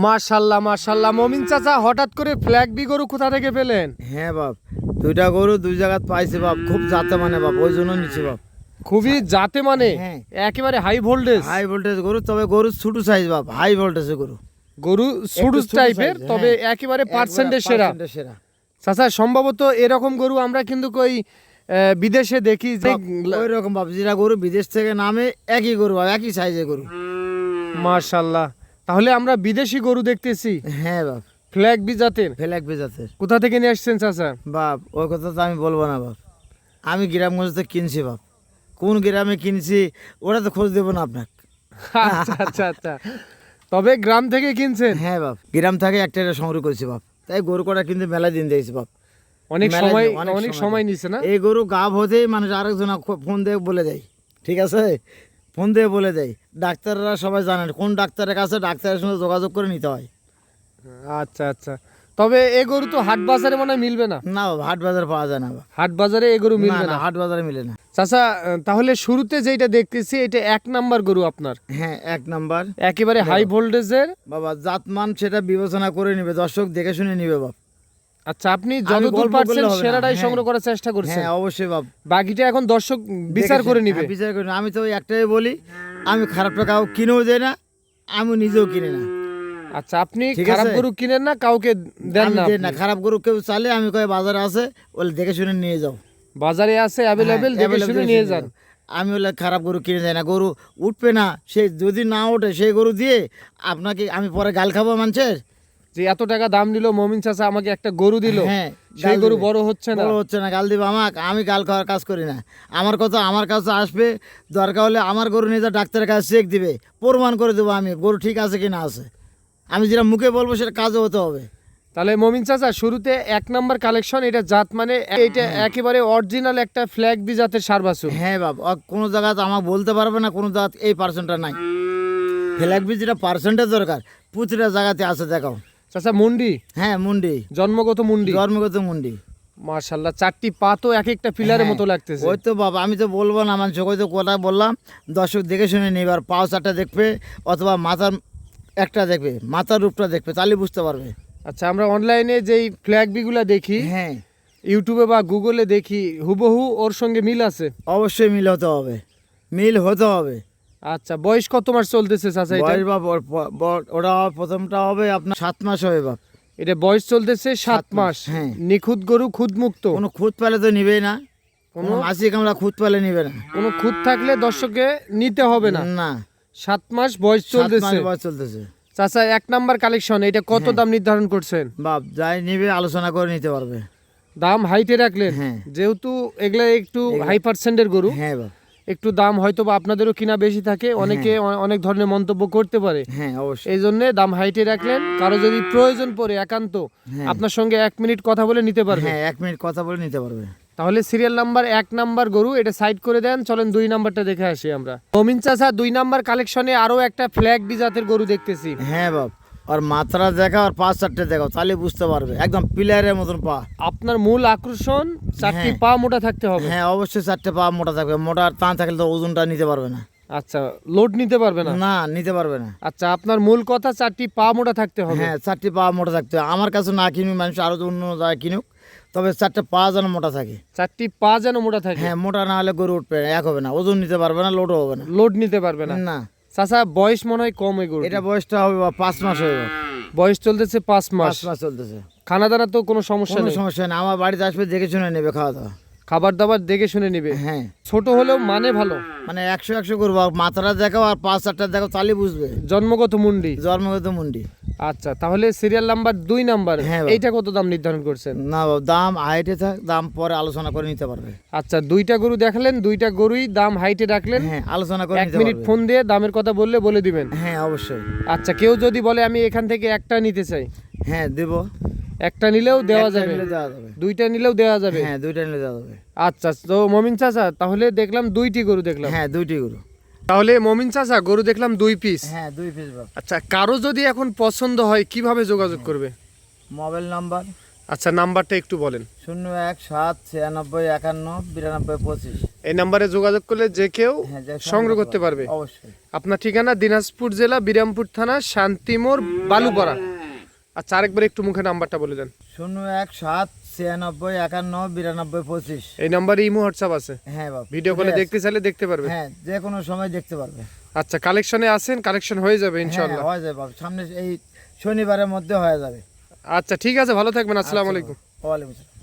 মাশাল্লাহ মাশাল্লাহ। মমিন চাচা, হঠাৎ করে ফ্ল্যাগ বি গরু কোথা থেকে পেলেন? হ্যাঁ বাপ, দুইটা গরু দুই জায়গায় পাইছি বাপ, খুব জাতে মানে বাপ, ওই জন্য নিচ্ছি বাপ। খুবই জাতে মানে, হ্যাঁ। একেবারে হাই ভোল্টেজ। হাই ভোল্টেজ গরু, তবে গরু ছোট সাইজ বাপ, হাই ভোল্টেজের গরু। গরু সুডুস ছোট টাইপের, size, তবে হ্যাঁ। একেবারে পার্সেন্টেজ সেরা। সেরা চাচা, সম্ভবত এরকম গরু আমরা কিন্তু কই বিদেশে দেখি যে ওই রকম বাপ, যেটা গরু বিদেশ থেকে নামে একই গরু বাপ, একই সাইজের গরু। মাশাল্লাহ। তাহলে আমরা বিদেশি গরু দেখতেছি হ্যাঁ বাপ, ফ্ল্যাগ বি জাতের। ফেলাক বেজাতের কোথা থেকে নিয়ে আসছেন চাচা? বাপ। ওই কথা তো আমি বলবো না বাপ, আমি গ্রামগঞ্জ থেকে কিনছি বাপ। কোন গ্রামে কিনছি ওরা তো খোঁজ দেবো না আপনাকে। আচ্ছা আচ্ছা আচ্ছা, তবে গ্রাম থেকে কিনছেন। হ্যাঁ বাপ, গ্রাম থেকে একটা সংগ্রহ করেছি বাপ, তাই গরু কটা কিন্তু মেলা দিন দিয়েছি বাপ। অনেক মেলায় সময় অনেক অনেক সময় সময় নিছে না? এই গরু গাভ হতেই মানুষ আরেকজন ফোন দিয়ে বলে দেয়, ঠিক আছে, ফোন দিয়ে বলে দেয়। ডাক্তাররা সবাই জানেন কোন ডাক্তারের কাছে, ডাক্তারের সঙ্গে যোগাযোগ করে নিতে হয়। আচ্ছা আচ্ছা, তবে এ গরু তো হাট বাজারে মনে হয় মিলবে না। না বাবা, হাট বাজার পাওয়া যায় না বাবা। হাট বাজারে এ গরু না মিলবে না, না। হাট বাজারে মিলে না। চাচা, তাহলে শুরুতে যেটা দেখতেছি এটা 1 নাম্বার গরু আপনার, হ্যাঁ, 1 নাম্বার একেবারে হাই ভোল্টেজের। বাবা। জাতমান সেটা বিবেচনা করে নিবে, দর্শক দেখে শুনে নিবে বাপ। আচ্ছা, আপনি যতদূর গল্প পারছেন করলে হবে না। সেরাটাই হ্যাঁ। সংগ্রহ করার চেষ্টা করছেন। হ্যাঁ অবশ্যই বাপ, বাকিটা এখন দর্শক বিচার দেখে করে শুনে- নিবে। হ্যাঁ, বিচার করে নিবে। আমি তো ওই একটাই বলি, আমি খারাপটা কাউ কিনেও দেয় না, আমি নিজেও কিনে না। আচ্ছা, আপনি ঠিক খারাপ আছে। গরু কিনেন না, কাউকে দেন আমি না দেই না, আপনি? খারাপ গরু কেউ চালে আমি কয় বাজারে আছে, ওলে দেখে শুনে নিয়ে যাও। বাজারে আছে অ্যাভেলেবেল, হ্যাঁ, দেখে available শুনে দেখে নিয়ে শুনে যান। যাও। আমি বলে খারাপ গরু কিনে দেয় না, গরু উঠবে না, সে যদি না ওঠে সেই গরু দিয়ে আপনাকে আমি পরে গাল খাবো মানুষের। যে এত টাকা দাম নিল মমিন চাচা, আমাকে একটা গরু দিল, হ্যাঁ, সেই গাল গরু দিবে। বড় হচ্ছে না। বড় হচ্ছে না, গাল দিবে আমাকে। আমি গাল খাওয়ার কাজ করি না। আমার কথা আমার কাছে আসবে, দরকার হলে আমার গরু নিয়ে যা ডাক্তারের কাছে চেক দিবে, প্রমাণ করে দেবো আমি গরু ঠিক আছে কি না আছে। আমি যেটা মুখে বলবো সেটা কাজও হতে হবে। তাহলে মমিন চাচা, শুরুতে 1 নাম্বার কালেকশন, এটা জাত মানে এটা একেবারে অরিজিনাল একটা ফ্ল্যাগ বি জাতের সার বাছুর। হ্যাঁ বাপ, কোনো জায়গাতে আমাকে বলতে পারবে না কোনো জাত এই পার্সেন্টটা নাই। ফেলাকবি যেটা পার্সেন্টেজ দরকার প্রতিটা জায়গাতে আছে, দেখাও। চাচা, মুন্ডি, হ্যাঁ মুন্ডি, জন্মগত মুন্ডি। জন্মগত মুন্ডি। মাশাআল্লাহ, 4টি পা তো এক একটা পিলারের হ্যাঁ, মতো লাগতেছে। ওই তো বাবা, আমি তো বলবো না, মানুষ ওই তো কথা বললাম, দর্শক দেখে শুনে নিবে। আর পাও 4টা দেখবে, অথবা মাথার একটা দেখবে, মাথার রূপটা দেখবে, তাহলে বুঝতে পারবে। আচ্ছা, আমরা অনলাইনে যেই ফ্ল্যাগ বিগুলা দেখি, হ্যাঁ, ইউটিউবে বা গুগলে দেখি, হুবহু ওর সঙ্গে মিল আছে। অবশ্যই মিল হতে হবে, মিল হতে হবে। আচ্ছা, বয়স কত মাস চলতেছে চাচা এটা? বয়স বাপ, ওটা প্রথমটা হবে আপনার 7 মাস হবে বাপ। এটা বয়স চলতেছে 7 মাস। হ্যাঁ। নিখুঁত গরু, খুদ মুক্ত। কোনো খুঁত পেলে তো নিবেই না, কোনো মাসি কামড়া খুঁত পেলে নিবে না। কোনো খুঁত থাকলে দর্শকে নিতে হবে না। না, 7 মাস বয়স 7 মাস চলতেছে। বয়স চলতেছে চাচা, 1 নাম্বার কালেকশন, এটা কত দাম নির্ধারণ করছেন? বাপ। যাই নিবে আলোচনা করে নিতে পারবে। দাম হাইটে রাখলেন, হ্যাঁ। যেহেতু এগুলা একটু হাই পার্সেন্টের গরু, হ্যাঁ বাপ, একটু দাম হয়তো বা আপনাদেরও কিনা বেশি থাকে, অনেকে অনেক ধরনের মন্তব্য করতে পারে। হ্যাঁ অবশ্যই। এই জন্য দাম হাইটে রাখলেন। কারো যদি প্রয়োজন পড়ে একান্ত, হ্যাঁ। আপনার সঙ্গে 1 মিনিট কথা বলে নিতে পারবে। হ্যাঁ, 1 মিনিট কথা বলে নিতে পারবে। তাহলে সিরিয়াল নাম্বার 1 নাম্বার গরু এটা সাইড করে দেন, চলেন 2 নাম্বারটা দেখে আসি আমরা। মমিন চাচা, 2 নাম্বার কালেকশনে আরো একটা ফ্ল্যাগ বি জাতের গরু দেখতেছি। হ্যাঁ বাপ, আর মাত্রা দেখা আর 5-4টে দেখাও, তাহলে বুঝতে পারবে, একদম পিলারের মতন পা। আপনার মূল আকর্ষণ 4টি হ্যাঁ। পা মোটা থাকতে হবে। হ্যাঁ অবশ্যই 4টে পা মোটা থাকবে, মোটা আর টান থাকলে তো ওজনটা নিতে পারবে না। আচ্ছা, লোড নিতে পারবে না। না, নিতে পারবে না। আচ্ছা, আপনার মূল কথা 4টি পা মোটা থাকতে হবে। হ্যাঁ, 4টে পা মোটা থাকতে হবে। আমার কাছে না কিনুক মানুষ, আরো অন্য জায়গায় কিনুক, তবে 4টে পা যেন মোটা থাকে। 4টি পা যেন মোটা থাকে। হ্যাঁ, মোটা না হলে গরু উঠবে না, এক হবে না, ওজন নিতে পারবে না, লোডও হবে না। লোড নিতে পারবে না। না, চাচা, বয়স মনে হয় কম এই গরু। এটা বয়সটা হবে 5 মাস হবে বাপ। বয়স চলতেছে 5 মাস। 5 মাস চলতেছে, খানা দানা তো কোনো সমস্যা কোনো নেই। সমস্যা নেই। আমার বাড়িতে আসবে, দেখে শুনে নেবে, খাওয়া দাওয়া। খাবার দাবার দেখে শুনে নিবে। হ্যাঁ, ছোট হলেও মানে ভালো। মানে 100 করবো, মাথাটা দেখাও আর 5-4টা দেখাও, তাহলে বুঝবে। জন্মগত মুন্ডি। জন্মগত মুন্ডি। আচ্ছা, তাহলে সিরিয়াল নাম্বার 2 নাম্বার, হ্যাঁ বাবা। এইটা কত দাম নির্ধারণ করছেন? না বাবা, দাম হাইটে থাক, দাম পরে আলোচনা করে নিতে পারবে। আচ্ছা, 2টা গরু দেখালেন, 2টা গরুই দাম হাইটে রাখলেন। হ্যাঁ, আলোচনা করে 1 নিতে মিনিট পারবে। ফোন দিয়ে দামের কথা বলে দিবেন। হ্যাঁ অবশ্যই। আচ্ছা, কেউ যদি বলে আমি এখান থেকে একটা নিতে চাই, হ্যাঁ দেব, একটা নিলেও দেওয়া একটা যাবে, নিলে দেওয়া যাবে। 2টা নিলেও দেওয়া যাবে। হ্যাঁ, 2টা নিলে দেওয়া যাবে। আচ্ছা, তো মমিন চাচা, তাহলে দেখলাম 2টি গরু দেখলাম। হ্যাঁ, 2টি গরু। তাহলে মমিন চাচা, গরু দেখলাম 2 পিস। হ্যাঁ, 2 পিস বাপ। আচ্ছা, কারো যদি এখন পছন্দ হয় কিভাবে যোগাযোগ করবে? মোবাইল নাম্বার আচ্ছা নাম্বারটা একটু বলেন। 01-7-96-51-92-25। এই নাম্বারে যোগাযোগ করলে যে কেউ হ্যাঁ, যে সংগ্রহ করতে পারবে। অবশ্যই। আপনার ঠিকানা দিনাজপুর জেলা বিরামপুর থানা শান্তিমোড় বালুপাড়া। আচ্ছা আরেকবার একটু মুখে নাম্বারটা বলে দেন। 01-7-96-51-92-25। এই নাম্বারে ইমো হোয়াটসঅ্যাপ আছে। হ্যাঁ বাবা, ভিডিও কলে ঠিক আছে। দেখতে চাইলে দেখতে পারবে। হ্যাঁ, যে কোনো সময় দেখতে পারবে। আচ্ছা কালেকশনে আসেন, কালেকশন হয়ে যাবে হ্যাঁ, ইনশাআল্লাহ। হয়ে যাবে বাবা, সামনে এই শনিবারের মধ্যে হয়ে যাবে। আচ্ছা ঠিক আছে, ভালো থাকবেন। আসসালামু আলাইকুম। ওয়ালাইকুম আসসালাম।